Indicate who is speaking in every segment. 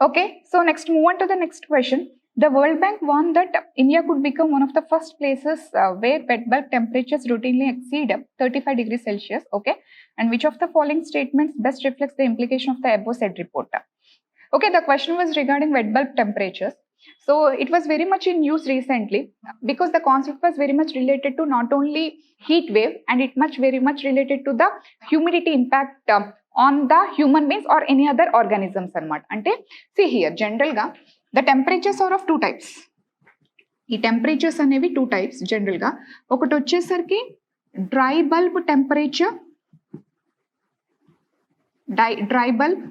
Speaker 1: Okay, so next move on to the next question. The World Bank warned that India could become one of the first places where wet bulb temperatures routinely exceed 35 degrees Celsius. Okay, and which of the following statements best reflects the implication of the above said report? Okay, the question was regarding wet bulb temperatures. So it was very much in use recently because the concept was very much related to not only heat wave and it very much related to the humidity impact on the human beings or any other organisms అన్నమాట. అంటే see here general గా the temperatures are of two types. ఈ temperatures అనేవి two types general గా. ఒకటి వచ్చేసరికి dry bulb temperature, dry bulb,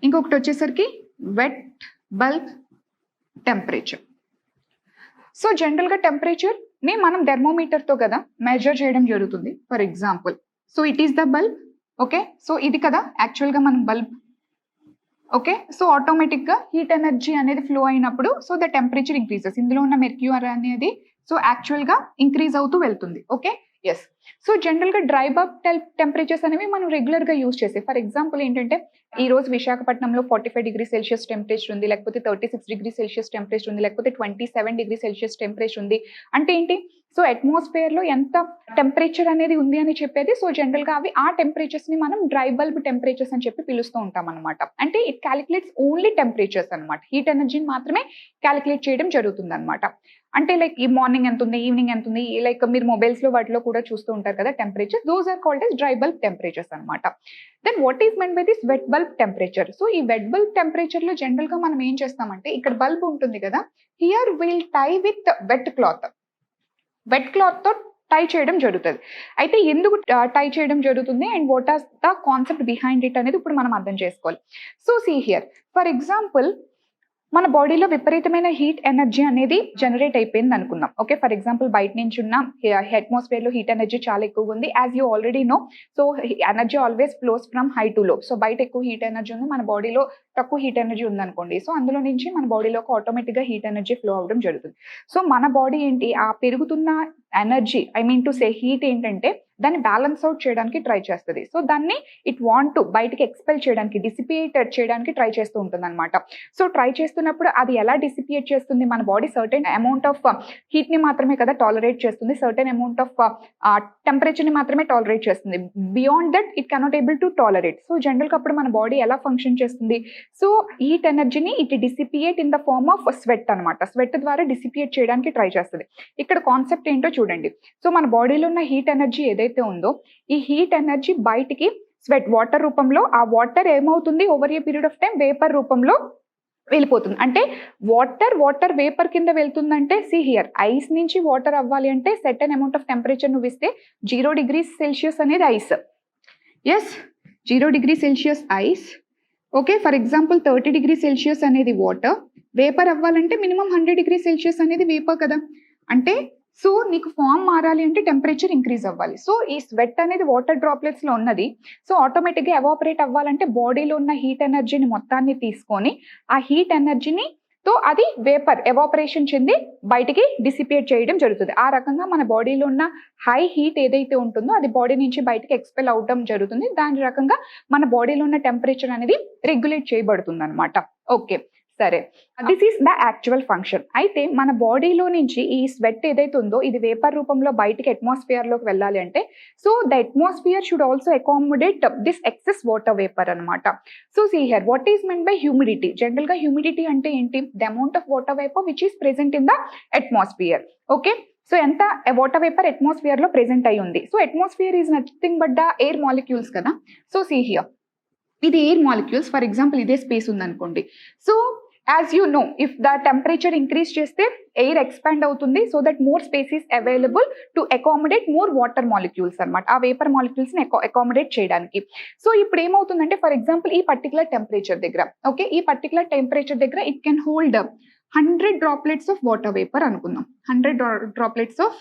Speaker 1: ఇంకొకటి వచ్చేసరికి wet bulb temperature. So general గా టెంపరేచర్ ని మనం థెర్మోమీటర్ తో కదా మెజర్ చేయడం జరుగుతుంది. For example, so it is the bulb. Okay, so ఇది కదా యాక్చువల్ గా మనం బల్బ్. ఓకే, సో ఆటోమేటిక్ గా హీట్ ఎనర్జీ అనేది ఫ్లో అయినప్పుడు సో ద టెంపరేచర్ ఇంక్రీజెస్. ఇందులో ఉన్న మెర్క్యూరీ అనేది సో యాక్చువల్ గా ఇంక్రీజ్ అవుతూ వెళ్తుంది. Okay, yes. సో జనరల్ గా డ్రై బల్బ్ టెంపరేచర్స్ అనేవి మనం రెగ్యులర్ గా యూజ్ చేసే. ఫర్ ఎగ్జాంపుల్ ఏంటంటే ఈ రోజు విశాఖపట్నంలో 45 డిగ్రీ సెల్సియస్ టెంపరేచర్ ఉంది, లేకపోతే 36 డిగ్రీ సెల్సియస్ టెంపరేచర్ ఉంది, లేకపోతే 27 డిగ్రీ సెల్సియస్ టెంపరేచర్ ఉంది. అంటే ఏంటి, సో అట్మాస్ఫియర్ లో ఎంత టెంపరేచర్ అనేది ఉంది అని చెప్పేది. సో జనరల్ గా అవి ఆ టెంపరేచర్స్ ని మనం డ్రై బల్బ్ టెంపరేచర్స్ అని చెప్పి పిలుస్తూ ఉంటాం అనమాట. అంటే ఇట్ క్యాలిక్యులేట్స్ ఓన్లీ టెంపరేచర్స్ అనమాట. హీట్ ఎనర్జీని మాత్రమే క్యాలిక్యులేట్ చేయడం జరుగుతుంది అనమాట. అంటే లైక్ ఈ మార్నింగ్ ఎంత ఉంది, ఈవినింగ్ ఎంత ఉంది, లైక్ మీరు మొబైల్స్ లో వాటిలో కూడా చూస్తూ ఉంటారు కదా temperature. Those are called as dry bulb temperatures అనమాట. Then what is meant by this wet bulb temperature? So ఈ వెట్ బల్బ్ టెంపరేచర్ లో జనరల్ గా మనం ఏం చేస్తామంటే, ఇక్కడ బల్బ్ ఉంటుంది కదా, here will tie with wet cloth. Wet cloth తో టై చేయడం జరుగుతుంది. అయితే ఎందుకు టై చేయడం జరుగుతుంది and what are the concept behind it అనేది ఇప్పుడు మనం అర్థం చేసుకోవాలి. So see here, for example మన బాడీలో విపరీతమైన హీట్ ఎనర్జీ అనేది జనరేట్ అయిపోయింది అనుకుందాం. ఓకే, ఫర్ ఎగ్జాంపుల్ బయట నుంచి ఉన్న అట్మాస్ఫియర్ లో హీట్ ఎనర్జీ చాలా ఎక్కువగా ఉంది. As you already know, so energy always flows from high to low. So బయట ఎక్కువ హీట్ ఎనర్జీ ఉంది, మన బాడీలో తక్కువ హీట్ ఎనర్జీ ఉంది అనుకోండి. సో అందులో నుంచి మన బాడీలోకి ఆటోమేటిక్ గా హీట్ ఎనర్జీ ఫ్లో అవడం జరుగుతుంది. సో మన బాడీ ఏంటి, ఆ పెరుగుతున్న energy, I mean to say heat ఏంటంటే దాన్ని బ్యాలెన్స్ అవుట్ చేయడానికి ట్రై చేస్తుంది. సో దాన్ని ఇట్ వాంట్ టు బయటికి ఎక్స్పెల్ చేయడానికి, డిసిపియేట్ చేయడానికి ట్రై చేస్తూ ఉంటుంది అనమాట. సో ట్రై చేస్తున్నప్పుడు అది ఎలా డిసిపియేట్ చేస్తుంది, మన body certain amount of heat ని మాత్రమే కదా టాలరేట్ చేస్తుంది, సర్టెన్ అమౌంట్ ఆఫ్ టెంపరేచర్ ని మాత్రమే టాలరేట్ చేస్తుంది. Beyond that it cannot able to tolerate. So general గా అప్పుడు మన బాడీ ఎలా ఫంక్షన్ చేస్తుంది, సో హీట్ ఎనర్జీని it dissipate in the form of sweat అనమాట. స్వెట్ ద్వారా డిసిపియేట్ చేయడానికి ట్రై చేస్తుంది. ఇక్కడ కాన్సెప్ట్ ఏంటో చూడండి. సో మన బాడీలో ఉన్న హీట్ ఎనర్జీ ఏదైతే ఉందో, ఈ హీట్ ఎనర్జీ బయటికి స్వెట్ వాటర్ రూపంలో, ఆ వాటర్ ఏమవుతుంది over a period of time vapour రూపంలో వెళ్ళిపోతుంది. అంటే వాటర్ వేపర్ కింద వెళ్తుందంటే, సి హియర్ ఐస్ నుంచి వాటర్ అవ్వాలి అంటే సర్టెన్ అమౌంట్ ఆఫ్ టెంపరేచర్ నువ్వు ఇస్తే 0 డిగ్రీ సెల్సియస్ అనేది ice. Yes, 0 degree Celsius ice. Okay, for example 30 degree Celsius అనేది వాటర్. వేపర్ అవ్వాలంటే మినిమం 100 డిగ్రీ సెల్సియస్ అనేది వేపర్ కదా. అంటే సో నీకు ఫామ్ మారాలి అంటే టెంపరేచర్ ఇంక్రీజ్ అవ్వాలి. సో ఈ స్వెట్ అనేది వాటర్ డ్రాప్లెట్స్ లో ఉన్నది. సో ఆటోమేటిక్ గా ఎవాపరేట్ అవ్వాలంటే బాడీలో ఉన్న హీట్ ఎనర్జీని మొత్తాన్ని తీసుకొని ఆ హీట్ ఎనర్జీని తో అది వేపర్ ఎవాపరేషన్ చెంది బయటికి డిసిపియేట్ చేయడం జరుగుతుంది. ఆ రకంగా మన బాడీలో ఉన్న హై హీట్ ఏదైతే ఉంటుందో అది బాడీ నుంచి బయటికి ఎక్స్పెల్ అవడం జరుగుతుంది. దాని రకంగా మన బాడీలో ఉన్న టెంపరేచర్ అనేది రెగ్యులేట్ చేయబడుతుంది అనమాట. ఓకే, సరే, this is the actual function. అయితే మన బాడీలో నుంచి ఈ స్వెట్ ఏదైతే ఉందో ఇది వేపర్ రూపంలో బయటికి అట్మాస్ఫియర్ లోకి వెళ్ళాలి అంటే, so the atmosphere should also accommodate this excess water vapour అనమాట. So see here what is meant by humidity? General గా హ్యూమిడిటీ అంటే ఏంటి, the amount of water vapour which is present in the atmosphere. Okay, so ఎంత water vapour atmosphere లో present అయి ఉంది. So atmosphere is nothing but the air molecules కదా. So see here ఇది ఎయిర్ మాలిక్యూల్స్. ఫర్ ఎగ్జాంపుల్ ఇదే space ఉందనుకోండి. So as you know, if the temperature increase చేస్తే air expand అవుతుంది. So that more space is available to accommodate more water molecules అనమాట, ఆ vapour molecules ని accommodate చేయడానికి. So ఇప్పుడు ఏమవుతుందంటే, ఫర్ ఎగ్జాంపుల్ ఈ పర్టికులర్ టెంపరేచర్ దగ్గర, ఓకే, ఈ పర్టికులర్ టెంపరేచర్ దగ్గర it can hold 100 droplets of water vapour అనుకుందాం. 100 droplets of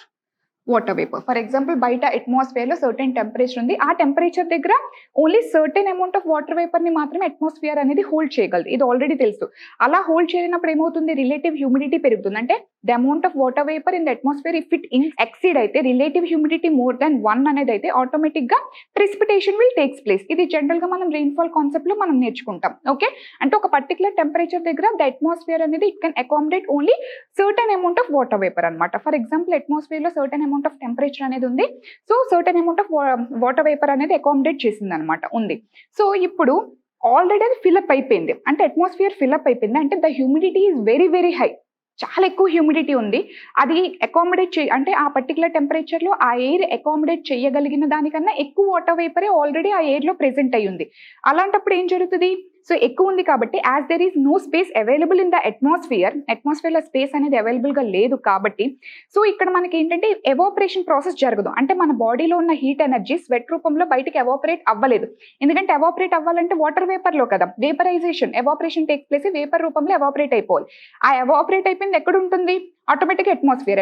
Speaker 1: water vapour. For example బయట అట్మాస్ఫియర్ లో సర్టెన్ టెంపరేచర్ ఉంది, ఆ టెంపరేచర్ దగ్గర only certain amount of water vapour ని మాత్రమే అట్మాస్ఫియర్ అనేది హోల్డ్ చేయగలదు. ఇది ఆల్రెడీ తెలుసు. అలా హోల్డ్ చేయనప్పుడు ఏమవుతుంది, రిలేటివ్ హ్యూమిడిటీ పెరుగుతుంది. అంటే the amount of water vapour in the atmosphere if it exceed అయితే రిలేటివ్ హ్యూమిడిటీ మోర్ దాన్ 1 అనేది అయితే ఆటోమేటిక్ గా ప్రెసిపిటేషన్ విల్ టేక్స్ ప్లేస్. ఇది జనరల్ గా మనం రెయిన్ఫాల్ కాన్సెప్ట్ లో మనం నేర్చుకుంటాం. ఓకే, అంటే ఒక పర్టికులర్ టెంపరేచర్ దగ్గర ద అట్మాస్ఫియర్ అనేది it can accommodate only certain amount of water vapour అనమాట. ఫర్ ఎగ్జాంపుల్ అట్మాస్ఫియర్ లో సర్టెన్ అమౌంట్ ఆఫ్ టెంపరేచర్ అనేది ఉంది, so certain amount of water vapour అనేది అకామిడేట్ చేసింది అనమాట ఉంది. సో ఇప్పుడు ఆల్రెడీ అది ఫిల్అప్ అయిపోయింది, అంటే అట్మాస్ఫియర్ ఫిల్అప్ అయిపోయింది అంటే the humidity is very very high, చాలా ఎక్కువ హ్యూమిడిటీ ఉంది. అది అకామిడేట్ అంటే ఆ పర్టికులర్ టెంపరేచర్ లో ఆ ఎయిర్ అకామిడేట్ చేయగలిగిన దానికన్నా ఎక్కువ వాటర్ వేపరే ఆల్రెడీ ఆ ఎయిర్ లో ప్రెసెంట్ అయ్యి ఉంది. అలాంటప్పుడు ఏం జరుగుతుంది, సో ఎక్కువ ఉంది కాబట్టి as there is no space available in the atmosphere లో స్పేస్ అనేది అవైలబుల్ గా లేదు కాబట్టి సో ఇక్కడ మనకి ఏంటంటే ఎవాపరేషన్ ప్రాసెస్ జరగదు. అంటే మన బాడీలో ఉన్న హీట్ ఎనర్జీ స్వెట్ రూపంలో బయటకి ఎవాపరేట్ అవ్వలేదు. ఎందుకంటే ఎవాపరేట్ అవ్వాలంటే వాటర్ వేపర్ లో కదా, vaporisation evaporation take place vapour రూపంలో ఎవాపరేట్ అయిపోవాలి. ఆ ఎవాపరేట్ అయిపోయింది ఎక్కడ ఉంటుంది, ఆటోమేటిక్ అట్మాస్ఫియర్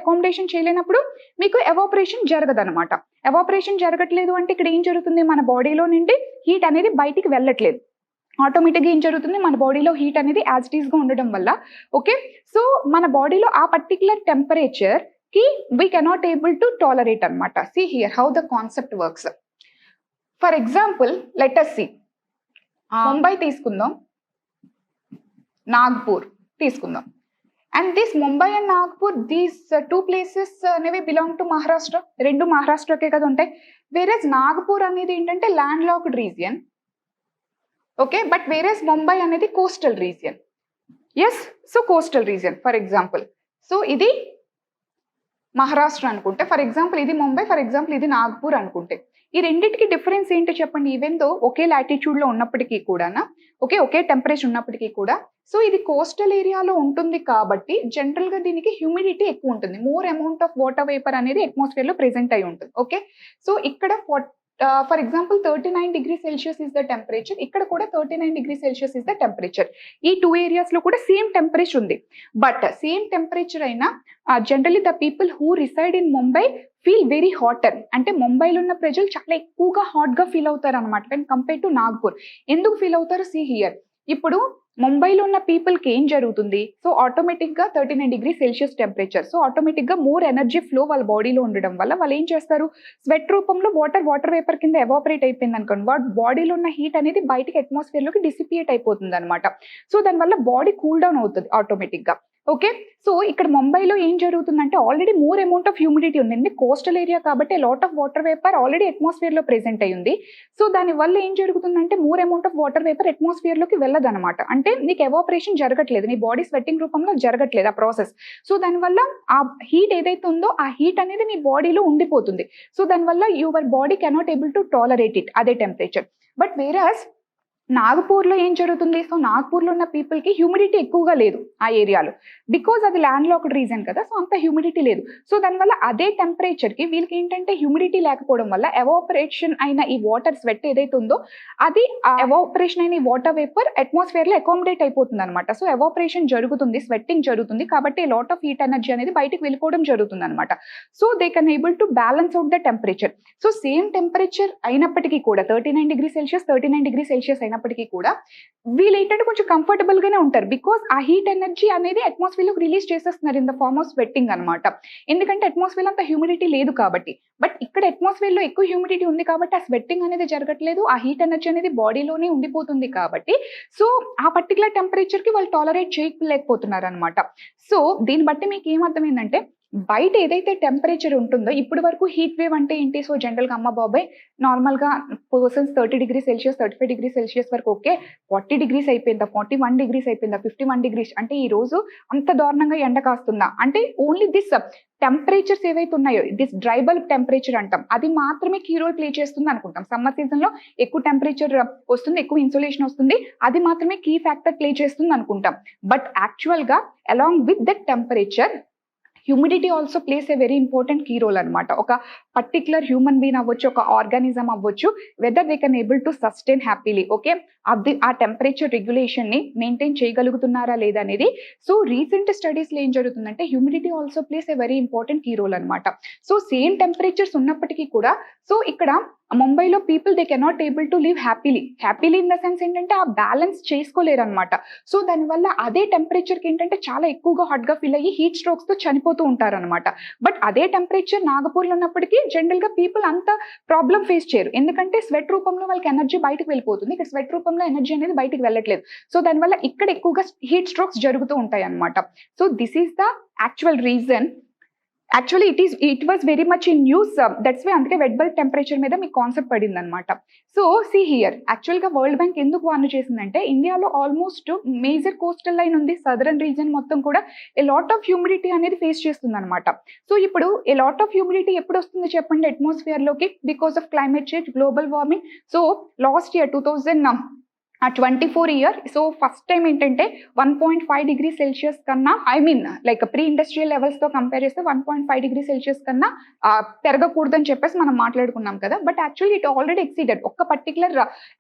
Speaker 1: అకామిడేషన్ చేయలేనప్పుడు మీకు ఎవాపరేషన్ జరగదు అనమాట. ఎవాపరేషన్ జరగట్లేదు అంటే ఇక్కడ ఏం జరుగుతుంది, మన బాడీలో నుండి హీట్ అనేది బయటికి వెళ్ళట్లేదు. ఆటోమేటిక్గా ఏం జరుగుతుంది, మన బాడీలో హీట్ అనేది యాజ్ ఇట్ ఈస్ గా ఉండడం వల్ల ఓకే, సో మన బాడీలో ఆ పర్టికులర్ టెంపరేచర్ కి we cannot able to tolerate అనమాట. See here how the concept works. For example let us see Mumbai తీసుకుందాం, నాగ్పూర్ తీసుకుందాం. And this Mumbai and Nagpur these two places అనేవి బిలాంగ్ టు మహారాష్ట్ర, రెండు మహారాష్ట్రకే కదా ఉంటాయి. వేరేస్ నాగ్పూర్ అనేది ఏంటంటే land locked region, okay, but whereas Mumbai అనేది coastal region. Yes, so coastal region for example, so ఇది మహారాష్ట్ర అనుకుంటే, ఫర్ ఎగ్జాంపుల్ ఇది ముంబై, ఫర్ ఎగ్జాంపుల్ ఇది నాగ్పూర్ అనుకుంటే, ఈ రెండింటికి డిఫరెన్స్ ఏంటో చెప్పండి. ఈవెన్ దో ఒకే లాటిట్యూడ్ లో ఉన్నప్పటికీ కూడా ఓకే, ఒకే టెంపరేచర్ ఉన్నప్పటికీ కూడా సో ఇది కోస్టల్ ఏరియాలో ఉంటుంది కాబట్టి జనరల్ గా దీనికి హ్యూమిడిటీ ఎక్కువ ఉంటుంది, more amount of water vapour అనేది అట్మాస్ఫియర్ లో ప్రెసెంట్ అయి ఉంటుంది. ఓకే, సో ఇక్కడ for example 39 degree Celsius is the temperature, ఇక్కడ కూడా 39 degree Celsius is the temperature. ఈ టూ ఏరియాస్ లో కూడా సేమ్ టెంపరేచర్ ఉంది. బట్ సేమ్ టెంపరేచర్ అయినా generally the people who reside in Mumbai feel very hotter. అంటే ముంబైలో ఉన్న ప్రజలు చాలా ఎక్కువగా హాట్ గా ఫీల్ అవుతారు అనమాట వెన్ కంపేర్ టు నాగ్పూర్. ఎందుకు ఫీల్ అవుతారు, సీ హియర్. ఇప్పుడు ముంబైలో ఉన్న పీపుల్కి ఏం జరుగుతుంది, సో ఆటోమేటిక్గా 39 డిగ్రీ సెల్సియస్ టెంపరేచర్, సో ఆటోమేటిక్గా మోర్ ఎనర్జీ ఫ్లో వాళ్ళ బాడీలో ఉండడం వల్ల వాళ్ళు ఏం చేస్తారు, స్వెట్ రూపంలో వాటర్ వేపర్ కింద ఎవాపరేట్ అయిపోయింది అనుకోండి, బాడీలో ఉన్న హీట్ అనేది బయటికి అట్మాస్ఫియర్లోకి డిసిపియేట్ అయిపోతుంది అనమాట. సో దానివల్ల బాడీ కూల్ డౌన్ అవుతుంది ఆటోమేటిక్గా. ఓకే, సో ఇక్కడ ముంబైలో ఏం జరుగుతుందంటే already more amount of humidity ఉంది, కోస్టల్ ఏరియా కాబట్టి lot of water vapour already atmosphere లో ప్రెసెంట్ అయ్యింది. సో దాని వల్ల ఏం జరుగుతుందంటే more amount of water vapour atmosphere లోకి వెళ్ళదు అనమాట. అంటే నీకు ఎవాపరేషన్ జరగట్లేదు, నీ బాడీ స్వెట్టింగ్ రూపంలో జరగట్లేదు ఆ ప్రాసెస్. సో దానివల్ల ఆ హీట్ ఏదైతే ఉందో ఆ హీట్ అనేది నీ బాడీలో ఉండిపోతుంది. సో దానివల్ల your body cannot able to tolerate it, అదే టెంపరేచర్. బట్ వేరాస్ నాగపూర్లో ఏం జరుగుతుంది, సో నాగపూర్లో ఉన్న పీపుల్కి హ్యూమిడిటీ ఎక్కువగా లేదు ఆ ఏరియాలో, బికాజ్ అది ల్యాండ్ లాక్డ్ రీజన్ కదా, సో అంత హ్యూమిడిటీ లేదు. సో దానివల్ల అదే టెంపరేచర్కి వీళ్ళకి ఏంటంటే హ్యూమిడిటీ లేకపోవడం వల్ల ఎవాపరేషన్ అయిన ఈ వాటర్ స్వెట్ ఏదైతే ఉందో అది ఎవాపరేషన్ అయిన ఈ వాటర్ వేపర్ అట్మాస్ఫియర్లో అకామిడేట్ అయిపోతుంది అనమాట. సో ఎవాపరేషన్ జరుగుతుంది, స్వెట్టింగ్ జరుగుతుంది కాబట్టి లాట్ ఆఫ్ హీట్ ఎనర్జీ అనేది బయటకు వెళ్ళిపోవడం జరుగుతుంది అనమాట. So they can able to balance out the temperature. So same temperature అయినప్పటికీ కూడా 39 డిగ్రీ సెల్సియస్ అయినప్పటికీ కూడా వీళ్ళు ఏంటంటే కొంచెం కంఫర్టబుల్ గానే ఉంటారు, బికాస్ ఆ హీట్ ఎనర్జీ అనేది అట్మాస్ఫియర్ లోకి రిలీజ్ చేసేస్తున్నారు in the form of sweating అనమాట. ఎందుకంటే అట్మాస్ఫియర్ అంత హ్యూమిడిటీ లేదు కాబట్టి. బట్ ఇక్కడ అట్మాస్ఫియర్ లో ఎక్కువ హ్యూమిడిటీ ఉంది కాబట్టి ఆ స్వెట్టింగ్ అనేది జరగట్లేదు, ఆ హీట్ ఎనర్జీ అనేది బాడీలోనే ఉండిపోతుంది కాబట్టి సో ఆ పర్టికులర్ టెంపరేచర్ కి వాళ్ళు టాలరేట్ చేయలేకపోతున్నారు అనమాట. సో దీన్ని బట్టి మీకు ఏమర్థమైందంటే బయట ఏదైతే టెంపరేచర్ ఉంటుందో ఇప్పటి వరకు హీట్ వేవ్ అంటే ఏంటి, సో జనరల్గా అమ్మ బాబాయ్ నార్మల్గా persons 30 degree Celsius 35 degree Celsius వరకు ఓకే, 40 డిగ్రీస్ అయిపోయిందా, 41 డిగ్రీస్ అయిపోయిందా, 51 డిగ్రీస్ అంటే ఈ రోజు అంత దారుణంగా ఎండ కాస్తుందా అంటే ఓన్లీ దిస్ టెంపరేచర్స్ ఏవైతే ఉన్నాయో దిస్ డ్రై బల్బ్ టెంపరేచర్ అంటాం, అది మాత్రమే కీ రోల్ ప్లే చేస్తుంది అనుకుంటాం. సమ్మర్ సీజన్ లో ఎక్కువ టెంపరేచర్ వస్తుంది, ఎక్కువ ఇన్సులేషన్ వస్తుంది, అది మాత్రమే కీ ఫ్యాక్టర్ ప్లే చేస్తుంది అనుకుంటాం. బట్ యాక్చువల్ గా along with that temperature humidity also plays a very important key role అనమాట. ఒక పర్టికులర్ హ్యూమన్ బీన్ అవ్వచ్చు, ఒక ఆర్గానిజం అవ్వచ్చు, whether they can able to sustain happily okay, అది ఆ టెంపరేచర్ రెగ్యులేషన్ ని మెయింటైన్ చేయగలుగుతున్నారా లేదా అనేది. సో రీసెంట్ స్టడీస్ లో ఏం జరుగుతుందంటే humidity also plays a very important key role అనమాట. సో సేమ్ టెంపరేచర్స్ ఉన్నప్పటికీ కూడా సో ఇక్కడ ముంబైలో people they cannot able to live happily in the sense ఏంటంటే ఆ బ్యాలెన్స్ చేసుకోలేరు అనమాట. సో దానివల్ల అదే టెంపరేచర్కి ఏంటంటే చాలా ఎక్కువగా హాట్గా ఫీల్ అయ్యి హీట్ స్ట్రోక్స్తో చనిపోతూ ఉంటారనమాట. బట్ అదే టెంపరేచర్ నాగపూర్లో ఉన్నప్పటికీ జనరల్గా పీపుల్ అంత ప్రాబ్లం ఫేస్ చేయరు, ఎందుకంటే స్వెట్ రూపంలో వాళ్ళకి ఎనర్జీ బయటకు వెళ్ళిపోతుంది. ఇక్కడ స్వెట్ రూపంలో ఎనర్జీ అనేది బయటకు వెళ్ళట్లేదు. సో దానివల్ల ఇక్కడ ఎక్కువగా హీట్ స్ట్రోక్స్ జరుగుతూ ఉంటాయి అనమాట. So this is the actual reason. Actually it was very much in news, that's why అందుకే వెట్ బల్బ్ టెంపరేచర్ మీద మీకు కాన్సెప్ట్ పడింది అనమాట. సో సి హియర్, యాక్చువల్గా వరల్డ్ బ్యాంక్ ఎందుకు వార్న్ చేసిందంటే ఇండియాలో ఆల్మోస్ట్ మేజర్ కోస్టల్ లైన్ ఉంది, సదరన్ రీజన్ మొత్తం కూడా ఏ లాట్ ఆఫ్ హ్యూమిడిటీ అనేది ఫేస్ చేస్తుంది అనమాట. సో ఇప్పుడు ఏ లాట్ ఆఫ్ హ్యూమిడిటీ ఎప్పుడు వస్తుంది చెప్పండి అట్మాస్ఫియర్లోకి? Because of climate change, global warming. So last year 2024 year, so first time ఏంటంటే 1.5 డిగ్రీ సెల్సియస్ కన్నా, I mean like pre industrial లెవెల్స్తో కంపేర్ చేస్తే 1.5 డిగ్రీ సెల్సియస్ కన్నా పెరగకూడదని చెప్పేసి మనం మాట్లాడుకున్నాం కదా. But actually it already exceeded. ఒక పర్టికులర్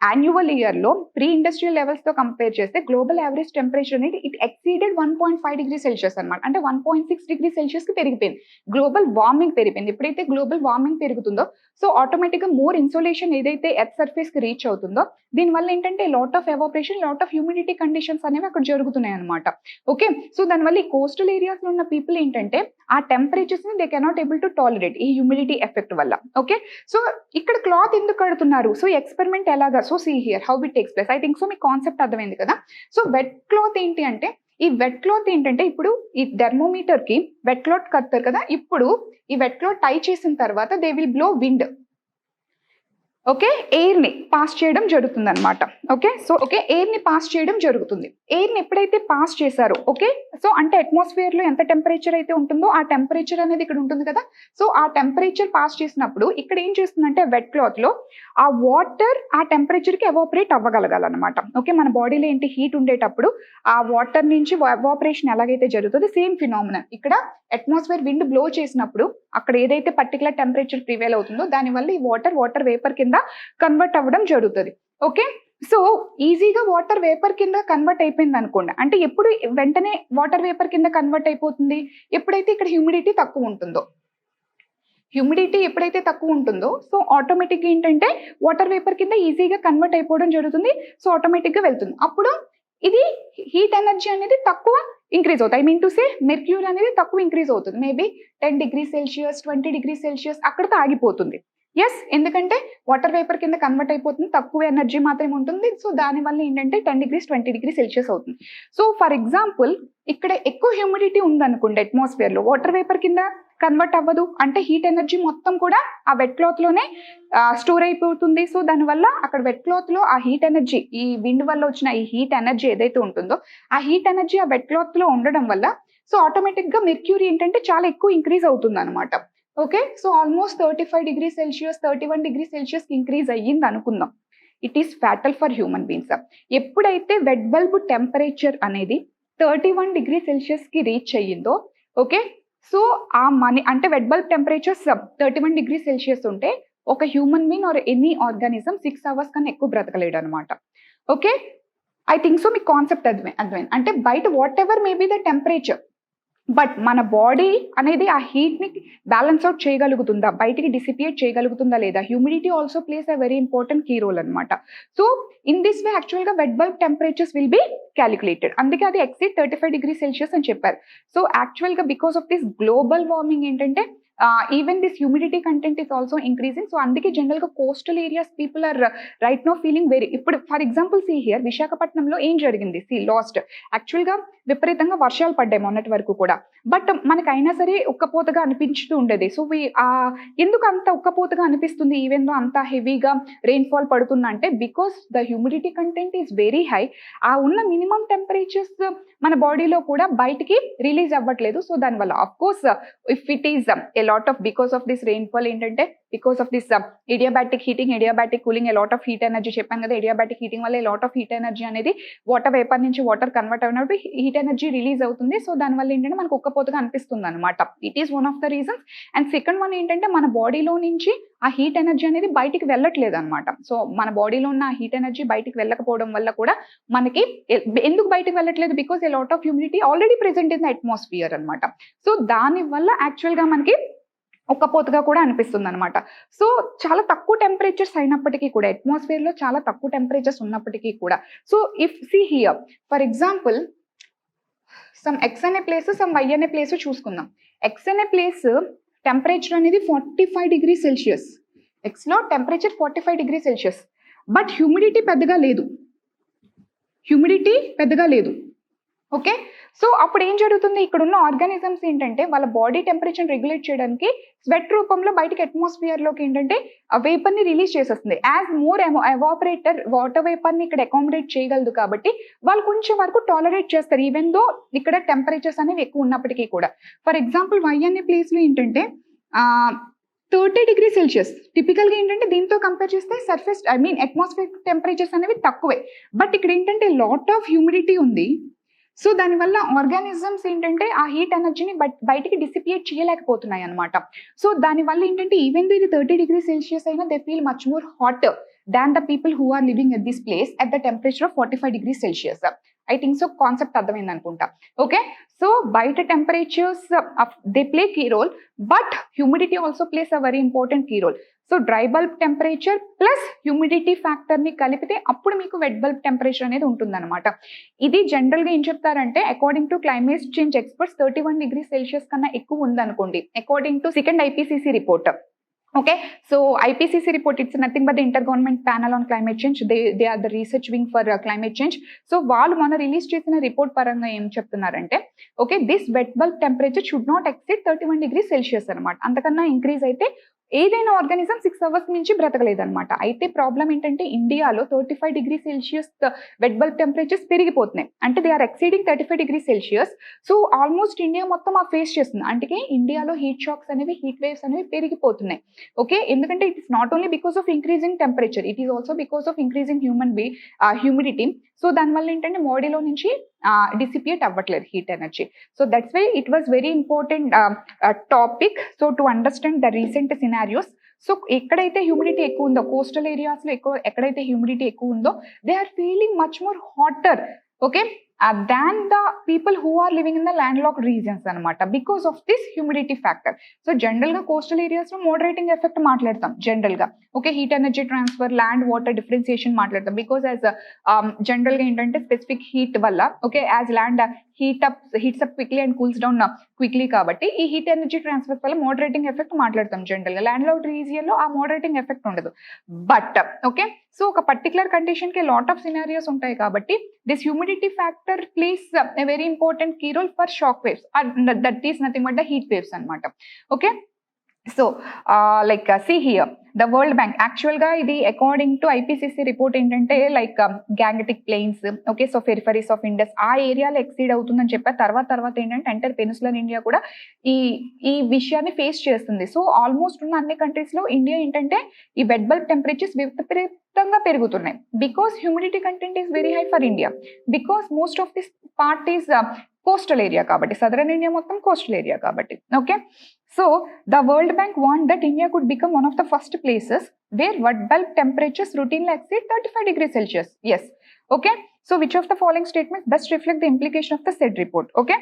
Speaker 1: యాన్యువల్ ఇయర్లో ప్రీ ఇండస్ట్రియల్ లెవెల్స్తో కంపేర్ చేస్తే గ్లోబల్ యావరేజ్ టెంపరేచర్ అనేది ఇట్ ఎక్సీడెడ్ 1.5 డిగ్రీ సెల్సియస్ అనమాట. అంటే 1.6 డిగ్రీ సెల్సియస్కి పెరిగిపోయింది. గ్లోబల్ వార్మింగ్ పెరిగిపోయింది. ఎప్పుడైతే గ్లోబల్ వార్మింగ్ పెరుగుతుందో సో ఆటోమేటిక్గా మోర్ ఇన్సోలేషన్ ఏదైతే ఎర్త్ సర్ఫేస్కి రీచ్ అవుతుందో దీనివల్ల ఏంటంటే lot of evaporation, lot of humidity conditions అనేవి అక్కడ జరుగుతున్నాయి అనమాట. ఓకే, సో దానివల్ల ఈ కోస్టల్ ఏరియాస్లో ఉన్న పీపుల్ ఏంటంటే ఆ టెంపరేచర్స్ని they cannot able to tolerate ఈ హ్యూమిడిటీ ఎఫెక్ట్ వల్ల. ఓకే, సో ఇక్కడ క్లాత్ ఎందుకు కడుతున్నారు? సో ఎక్స్పెరిమెంట్ ఎలాగా? So see here how it takes place. I think so మీకు కాన్సెప్ట్ అర్థమైంది కదా. సో వెట్ క్లాత్ ఏంటి అంటే, ఈ వెట్ క్లాత్ ఏంటంటే ఇప్పుడు ఈ థర్మోమీటర్కి వెట్ క్లాత్ కడతారు కదా, ఇప్పుడు ఈ వెట్ క్లాత్ టై చేసిన తర్వాత they will blow wind. Okay, ఎయిర్ని పాస్ చేయడం జరుగుతుంది అనమాట. ఓకే, సో ఎయిర్ని పాస్ చేయడం జరుగుతుంది. ఎయిర్ని ఎప్పుడైతే పాస్ చేశారో, ఓకే, సో అంటే అట్మాస్ఫియర్లో ఎంత టెంపరేచర్ అయితే ఉంటుందో ఆ టెంపరేచర్ అనేది ఇక్కడ ఉంటుంది కదా. సో ఆ టెంపరేచర్ పాస్ చేసినప్పుడు ఇక్కడ ఏం చేస్తుందంటే వెట్ క్లాత్లో ఆ వాటర్ ఆ టెంపరేచర్కి ఎవాపరేట్ అవ్వగలగాలన్నమాట. ఓకే, మన బాడీలో ఏంటి హీట్ ఉండేటప్పుడు ఆ వాటర్ నుంచి ఎవాపరేషన్ ఎలాగైతే జరుగుతుందో సేమ్ ఫినామినన్ ఇక్కడ అట్మాస్ఫియర్ విండ్ బ్లో చేసినప్పుడు అక్కడ ఏదైతే పర్టికులర్ టెంపరేచర్ ప్రివేల్ అవుతుందో దానివల్ల ఈ వాటర్ వేపర్ కింద కన్వర్ట్ అవ్వడం జరుగుతుంది. ఓకే, సో ఈజీగా వాటర్ వేపర్ కింద కన్వర్ట్ అయిపోయింది అనుకోండి. అంటే ఎప్పుడు వెంటనే వాటర్ వేపర్ కింద కన్వర్ట్ అయిపోతుంది? ఎప్పుడైతే ఇక్కడ హ్యూమిడిటీ తక్కువ ఉంటుందో. హ్యూమిడిటీ ఎప్పుడైతే తక్కువ ఉంటుందో సో ఆటోమేటిక్గా ఏంటంటే వాటర్ వేపర్ కింద ఈజీగా కన్వర్ట్ అయిపోవడం జరుగుతుంది. సో ఆటోమేటిక్గా వెళ్తుంది. అప్పుడు ఇది హీట్ ఎనర్జీ అనేది తక్కువ ఇంక్రీజ్ అవుతుంది. I mean to say mercury అనేది తక్కువ ఇంక్రీజ్ అవుతుంది. Maybe 10 degree Celsius 20 degree Celsius అక్కడితో ఆగిపోతుంది. ఎస్, ఎందుకంటే వాటర్ వేపర్ కింద కన్వర్ట్ అయిపోతుంది, తక్కువ ఎనర్జీ మాత్రమే ఉంటుంది. సో దానివల్ల ఏంటంటే 10 డిగ్రీస్ 20 డిగ్రీ సెల్సియస్ అవుతుంది. సో ఫర్ ఎగ్జాంపుల్ ఇక్కడ ఎక్కువ హ్యూమిడిటీ ఉందనుకోండి అట్మాస్ఫియర్లో, వాటర్ వేపర్ కింద కన్వర్ట్ అవ్వదు, అంటే హీట్ ఎనర్జీ మొత్తం కూడా ఆ వెట్ క్లాత్లోనే స్టోర్ అయిపోతుంది. సో దానివల్ల అక్కడ వెట్ క్లాత్లో ఆ హీట్ ఎనర్జీ, ఈ విండ్ వల్ల వచ్చిన ఈ హీట్ ఎనర్జీ ఏదైతే ఉంటుందో ఆ హీట్ ఎనర్జీ ఆ వెట్ క్లాత్లో ఉండడం వల్ల సో ఆటోమేటిక్గా మెర్క్యూరీ ఏంటంటే చాలా ఎక్కువ ఇంక్రీజ్ అవుతుంది అనమాట. Okay, so almost 35 degree Celsius 31 degree సెల్సియస్కి ఇంక్రీజ్ అయ్యింది అనుకుందాం. It is fatal for human beings. ఎప్పుడైతే వెట్ బల్బ్ టెంపరేచర్ అనేది 31 డిగ్రీ సెల్సియస్కి రీచ్ అయ్యిందో, ఓకే, సో ఆ అంటే wet bulb temperature 31 degree Celsius ఉంటే ఒక human being or any organism 6 hours కన్నా ఎక్కువ బ్రతకలేడు అనమాట. ఓకే, ఐ థింక్ సో మీకు కాన్సెప్ట్ అర్థమైంది. అంటే బయట whatever maybe the temperature, but మన బాడీ అనేది ఆ హీట్ని బ్యాలెన్స్ అవుట్ చేయగలుగుతుందా, బయటికి డిసిపియేట్ చేయగలుగుతుందా లేదా? Humidity also plays a very important key role అనమాట. సో ఇన్ దిస్ వే యాక్చువల్గా wet bulb temperatures will be calculated. అందుకే అది ఎక్సీడ్ 35 డిగ్రీ సెల్సియస్ అని చెప్పారు. సో యాక్చువల్గా because of this global warming ఏంటంటే even this humidity content is also increasing. So అందుకే జనరల్గా coastal areas people are right no feeling very. ఇప్పుడు for example see here విశాఖపట్నంలో ఏం జరిగింది? సీ లాస్ట్ యాక్చువల్గా విపరీతంగా వర్షాలు పడ్డాయి మొన్నటి వరకు కూడా, బట్ మనకైనా సరే ఉక్కపోతగా అనిపించుతూ ఉండేది. సో ఎందుకు అంత ఉక్కపోతగా అనిపిస్తుంది ఈవెన్ దో అంత హెవీగా రెయిన్ఫాల్ పడుతుందంటే because the humidity content is very high. ఆ ఉన్న మినిమం టెంపరేచర్స్ మన బాడీలో కూడా బయటికి రిలీజ్ అవ్వట్లేదు. సో దానివల్ల of course if it is a lot of because of this rainfall ఏంటంటే because of this adiabatic heating, adiabatic cooling, a lot of heat energy చెప్పాను కదా. ఇడియాబాటిక్ హీటింగ్ వల్ల a lot of heat energy అనేది water vapour నుంచి water convert అయినప్పుడు heat energy release అవుతుంది. So దానివల్ల ఏంటంటే మనకు ఉక్కపోతగా అనిపిస్తుంది అనమాట. It is one of the reasons. And second one ఏంటంటే మన బాడీలో నుంచి ఆ హీట్ ఎనర్జీ అనేది బయటికి వెళ్ళట్లేదు అనమాట. సో మన బాడీలో ఉన్న హీట్ ఎనర్జీ బయటికి వెళ్ళకపోవడం వల్ల కూడా మనకి ఎందుకు బయటకు వెళ్ళట్లేదు? Because A lot of humidity already present in the atmosphere అనమాట. సో దానివల్ల యాక్చువల్గా మనకి ఒక్కపోతగా కూడా అనిపిస్తుంది అనమాట. సో చాలా తక్కువ టెంపరేచర్స్ అయినప్పటికీ కూడా, అట్మాస్ఫియర్ లో చాలా తక్కువ టెంపరేచర్స్ ఉన్నప్పటికీ కూడా, so if see here for example some X అనే ప్లేస్, సమ్ వై అనే ప్లేస్ చూసుకుందాం. ఎక్స్ అనే ప్లేస్ టెంపరేచర్ అనేది 45 డిగ్రీ సెల్సియస్, ఎక్స్ లో temperature 45 degree Celsius, but humidity పెద్దగా లేదు. ఓకే, సో అప్పుడు ఏం జరుగుతుంది, ఇక్కడ ఉన్న ఆర్గానిజమ్స్ ఏంటంటే వాళ్ళ బాడీ టెంపరేచర్ రెగ్యులేట్ చేయడానికి స్వెట్ రూపంలో బయటకి అట్మాస్ఫియర్ లోకి ఏంటంటే ఆ వేపర్ ని రిలీజ్ చేసేస్తుంది. As more evaporator water vapour ని ఇక్కడ అకామిడేట్ చేయగలదు కాబట్టి వాళ్ళు కొంచెం వరకు టాలరేట్ చేస్తారు, ఈవెన్ దో ఇక్కడ టెంపరేచర్స్ అనేవి ఎక్కువ ఉన్నప్పటికీ కూడా. ఫర్ ఎగ్జాంపుల్ వై అనే ప్లేస్ లో ఏంటంటే 30 డిగ్రీ సెల్సియస్ టిపికల్ గా ఏంటంటే దీంతో కంపేర్ చేస్తే సర్ఫేస్ అట్మాస్ఫియర్ టెంపరేచర్స్ అనేవి తక్కువే, బట్ ఇక్కడ ఏంటంటే లాట్ ఆఫ్ హ్యూమిడిటీ ఉంది. సో దానివల్ల ఆర్గానిజమ్స్ ఏంటంటే ఆ హీట్ ఎనర్జీని బయటికి డిసిపియేట్ చేయలేకపోతున్నాయి అనమాట. సో దానివల్ల ఏంటంటే ఈవెన్ దో ఇది 30 డిగ్రీ సెల్సియస్ అయినా they feel much more hot than the people who are living at this place at the temperature of 45 degree Celsius. I think so concept అర్థమైంది అనుకుంటా. ఓకే, సో బయట temperatures they play key role, but humidity also plays a very important key role. So dry bulb temperature plus humidity factor ని కలిపితే అప్పుడు మీకు wet bulb temperature అనేది ఉంటుందన్నమాట. ఇది జనరల్ గా ఏం చెప్తారంటే according to climate change experts 31 degree Celsius కన్నా ఎక్కువ ఉందనుకోండి, according to second IPCC report. Okay, so IPCC report, it's nothing but the Intergovernment Panel on Climate Change. They are the research wing for climate change. So వాళ్ళు మన release చేసిన report పరంగా ఏం చెప్తున్నారంటే, okay, this wet bulb temperature should not exceed 31 degree Celsius అనమాట. అంతకన్నా increase అయితే ఏదైనా ఆర్గానిజం 6 అవర్స్ నుంచి బ్రతకలేదన్నమాట. అయితే ప్రాబ్లం ఏంటంటే ఇండియాలో 35 degree Celsius wet bulb temperatures పెరిగిపోతున్నాయి, అంటే they are exceeding 35 degree Celsius. So almost India మొత్తం ఆ ఫేస్ చేస్తుంది, అంటే ఇండియాలో హీట్ షాక్స్ అనేవి, హీట్ వేవ్స్ అనేవి పెరిగిపోతున్నాయి. ఓకే, ఎందుకంటే it is not only because of increasing temperature, it is also because of increasing humidity. So దానివల్ల ఏంటంటే బాడీలో నుంచి డిసిపియేట్ అవ్వట్లేదు heat energy. So that's why it was very important topic. So to understand the recent scenarios. So ఎక్కడైతే humidity ఎక్కువ ఉందో, coastal areas లో ఎక్కడైతే హ్యూమిడిటీ ఎక్కువ ఉందో, they are feeling much more hotter, okay, than the people who are living in the land lock regions అనమాట, because of this humidity factor. So general గా coastal areas లో moderating effect మాట్లాడతాం general గా, okay, heat energy transfer, land water differentiation మాట్లాడతాం, because as general గా ఏంటంటే specific heat వల్ల, okay, as land heats up quickly and cools down quickly, కాబట్టి ఈ హీట్ ఎనర్జీ ట్రాన్స్ఫర్ వల్ల మోడరేటింగ్ ఎఫెక్ట్ మాట్లాడతాం జనరల్ గా. ల్యాండ్ లాక్ రీజియన్ లో ఆ మోడరేటింగ్ ఎఫెక్ట్ ఉండదు, బట్ ఓకే, సో ఒక పర్టికులర్ కండిషన్ కి లాట్ ఆఫ్ సినారియోస్ ఉంటాయి కాబట్టి this humidity factor plays a very important key role for shock waves, that is nothing but the heat waves అనమాట. Okay, so like see here the World Bank, actual గా ఇది according to IPCC report ఏంటంటే like Gangetic plains, okay, so peripheries of Indus ఆ ఏరియాలో exceed అవుతుందని చెప్పారు. తర్వాత ఏంటంటే ఎంటర్ పెనిన్సులర్ ఇండియా కూడా ఈ విషయాన్ని ఫేస్ చేస్తుంది. సో ఆల్మోస్ట్ ఉన్న అన్ని కంట్రీస్ లో ఇండియా ఏంటంటే ఈ వెట్ బల్బ్ టెంపరేచర్స్ విపరీతంగా పెరుగుతున్నాయి, because humidity content is very high for India, because most of this part is coastal area కాబట్టి, సదరన్ ఇండియా మొత్తం కోస్టల్ ఏరియా కాబట్టి. Okay, so the World Bank warned that India could become one of the first places where wet bulb temperatures routinely exceed 35 degrees Celsius. Yes, okay, so which of the following statements best reflect the implication of the said report? Okay,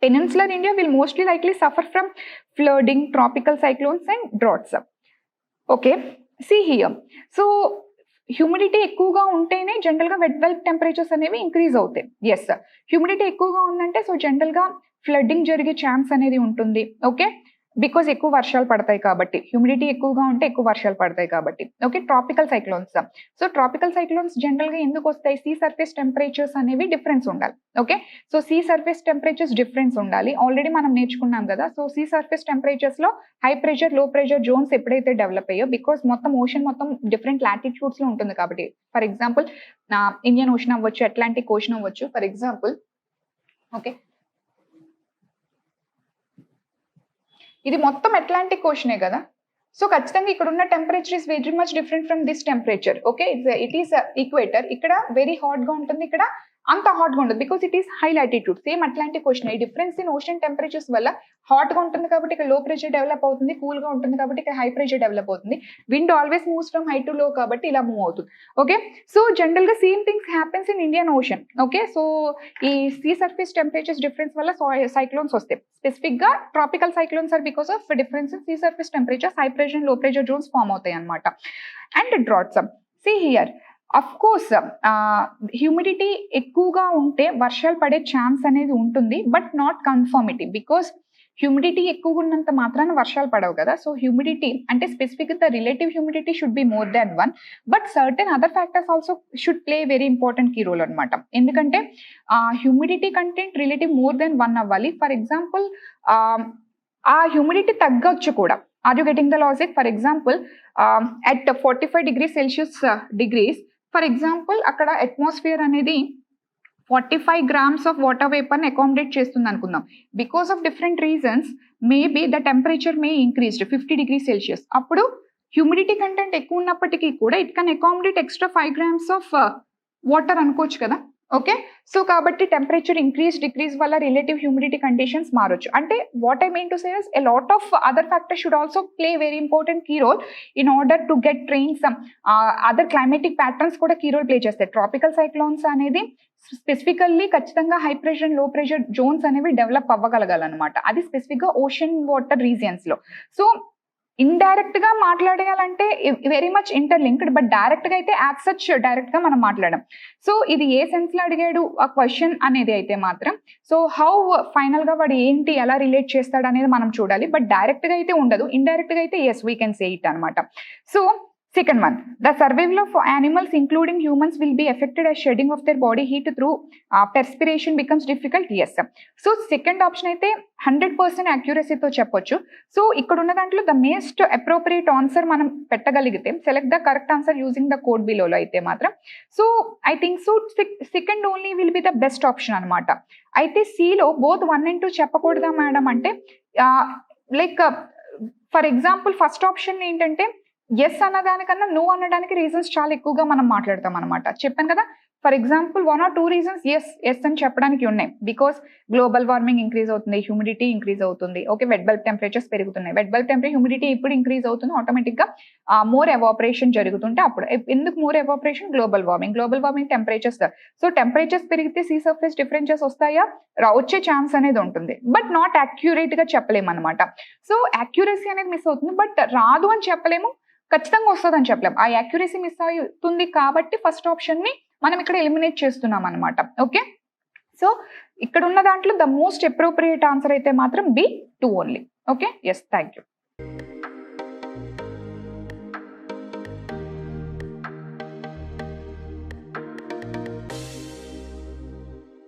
Speaker 1: Peninsular India will mostly likely suffer from flooding, tropical cyclones and droughts. Okay, see here, so humidity ఎక్కువగా ఉంటేనే general గా wet bulb temperatures అనేవి increase అవుతాయి. Yes, humidity ఎక్కువగా ఉందంటే so general గా flooding జరిగే chance అనేది ఉంటుంది, ఓకే, బికాస్ ఎక్కువ వర్షాలు పడతాయి కాబట్టి, హ్యూమిడిటీ ఎక్కువగా ఉంటే ఎక్కువ వర్షాలు పడతాయి కాబట్టి. Okay, tropical cyclones, so tropical cyclones general గా ఎందుకు వస్తాయి, సీ సర్ఫేస్ టెంపరేచర్స్ అనేవి డిఫరెన్స్ ఉండాలి. Okay, so see surface temperatures difference ఉండాలి, ఆల్రెడీ మనం నేర్చుకున్నాం కదా. సో సీ సర్ఫేస్ టెంపరేచర్స్ లో high pressure, low pressure Jones ఎప్పుడైతే డెవలప్ అయ్యో, బికాస్ మొత్తం ఓషన్ మొత్తం డిఫరెంట్ లాటిట్యూడ్స్ లో ఉంటుంది కాబట్టి, ఫర్ ఎగ్జాంపుల్ ఇండియన్ ఓషన్ అవ్వచ్చు, అట్లాంటిక్ ఓషన్ అవ్వచ్చు ఫర్ ఎగ్జాంపుల్. ఓకే, ఇది మొత్తం అట్లాంటిక్ ఓషనే కదా, సో ఖచ్చితంగా ఇక్కడ ఉన్న temperature is very much different from this temperature. Okay, it is equator, ఇక్కడ వెరీ హాట్ గా ఉంటుంది, ఇక్కడ అంత హాట్గా ఉండదు because it is high latitude. Same అట్లాంటి క్వశ్చన్. ఈ డిఫరెన్స్ ఇన్ ఓషన్ టెంపరేచర్స్ వల్ల హాట్గా ఉంటుంది కాబట్టి ఇక్కడ లో ప్రెషర్ డెవలప్ అవుతుంది, కూల్గా ఉంటుంది కాబట్టి ఇక్కడ హై ప్రెషర్ డెవలప్ అవుతుంది. Wind always moves from high to low కాబట్టి ఇలా మూవ్ అవుతుంది. ఓకే, సో జనరల్ గా same things happens in Indian ocean. Okay, so ఈ సీ సర్ఫేస్ టెంపరేచర్స్ డిఫరెన్స్ వల్ల సైక్లోన్స్ వస్తాయి. స్పెసిఫిక్ గా tropical cyclones are because of difference in sea surface temperatures, high pressure low pressure zones form అవుతాయి అనమాట. And droughts, see here of course humidity ఎక్కువగా ఉంటే వర్షాలు పడే ఛాన్స్ అనేది ఉంటుంది, but not conformity. Because humidity ఎక్కువగా ఉన్నంత మాత్రాన వర్షాలు పడవు కదా. సో హ్యూమిడిటీ అంటే specific the relative humidity should be more than 1, but certain other factors also should play very important key role అనమాట. ఎందుకంటే humidity content relative more than 1 అవ్వాలి. ఫర్ ఎగ్జాంపుల్ ఆ హ్యూమిడిటీ తగ్గొచ్చు కూడా. Are you getting the logic? For example at 45 degrees Celsius degrees, for example అక్కడ atmosphere అనేది 45 grams of water వేపర్ని accommodate చేస్తుంది అనుకుందాం. Because of different reasons maybe the temperature may increased 50 degrees Celsius. అప్పుడు humidity content ఎక్కువ ఉన్నప్పటికీ కూడా it can accommodate extra 5 grams of water అనుకోవచ్చు కదా. ఓకే, సో కాబట్టి టెంపరేచర్ ఇంక్రీజ్ డిక్రీజ్ వల్ల రిలేటివ్ హ్యూమిడిటీ కండిషన్స్ మారొచ్చు. అంటే what I mean to say is a lot of other factors should also play very important key role in order to get trains. Other climatic patterns కూడా key role play చేస్తాయి. Tropical cyclones అనేది specifically ఖచ్చితంగా high pressure low pressure zones అనేవి develop అవ్వగలగాలన్నమాట. అది specific గా ocean water regions లో. So indirect గా మాట్లాడేయాలంటే very much interlinked, but direct గా అయితే యాజ్ సచ్ డైరెక్ట్ గా మనం మాట్లాడడం. సో ఇది ఏ సెన్స్ లో అడిగాడు ఆ క్వశ్చన్ అనేది అయితే మాత్రం, సో హౌ ఫైనల్ గా వాడు ఏంటి ఎలా రిలేట్ చేస్తాడు అనేది మనం చూడాలి. బట్ డైరెక్ట్ గా అయితే ఉండదు, ఇండైరెక్ట్ గా అయితే yes we can say it అనమాట. So second one, the survival of animals including humans will be affected as shedding of their body heat through perspiration becomes difficult. Yes, so second option అయితే 100% accuracy తో చెప్పొచ్చు. So ఇక్కడ ఉన్న దాంట్లో the most appropriate answer మనం పెట్టగలిగితే select the correct answer using the code బిలోలో అయితే మాత్రం, so I think so second only will be the best option అనమాట. అయితే సిలో బోత్ 1 and 2 చెప్పకూడదా మేడం అంటే, like for example first option ఏంటంటే ఎస్ అన్నదానికన్నా నో అనడానికి రీజన్స్ చాలా ఎక్కువగా మనం మాట్లాడతాం అనమాట. చెప్పాను కదా, for example 1 or 2 reasons yes అని చెప్పడానికి ఉన్నాయి. బికాస్ గ్లోబల్ వార్మింగ్ ఇంక్రీజ్ అవుతుంది, హ్యూమిడిటీ ఇంక్రీజ్ అవుతుంది. ఓకే, వెట్ బల్బ్ టెంపరేచర్స్ పెరుగుతున్నాయి. వెట్ బల్బ్ టెంపరేచర్ హ్యూమిడిటీ ఇప్పుడు ఇంక్రీజ్ అవుతుంది, ఆటోమేటిక్ గా మోర్ ఎవాపరేషన్ జరుగుతుంటే అప్పుడు ఎందుకు more evaporation? Global warming temperatures. So temperatures పెరిగితే సీ సర్ఫేస్ డిఫరెన్సెస్ వస్తాయా? వచ్చే ఛాన్స్ అనేది ఉంటుంది, బట్ నాట్ అక్యురేట్ గా చెప్పలేము అనమాట. సో అక్యురసీ అనేది మిస్ అవుతుంది, బట్ రాదు అని చెప్పలేము, ఖచ్చితంగా వస్తుంది అని చెప్పలేము. ఆ యాక్యురసీ మిస్ అవుతుంది కాబట్టి ఫస్ట్ ఆప్షన్ ని మనం ఇక్కడ ఎలిమినేట్ చేస్తున్నాం అనమాట. ఓకే, సో ఇక్కడ ఉన్న దాంట్లో ద మోస్ట్ అప్రోప్రియేట్ ఆన్సర్ అయితే మాత్రం B2 only. Okay, yes, thank you.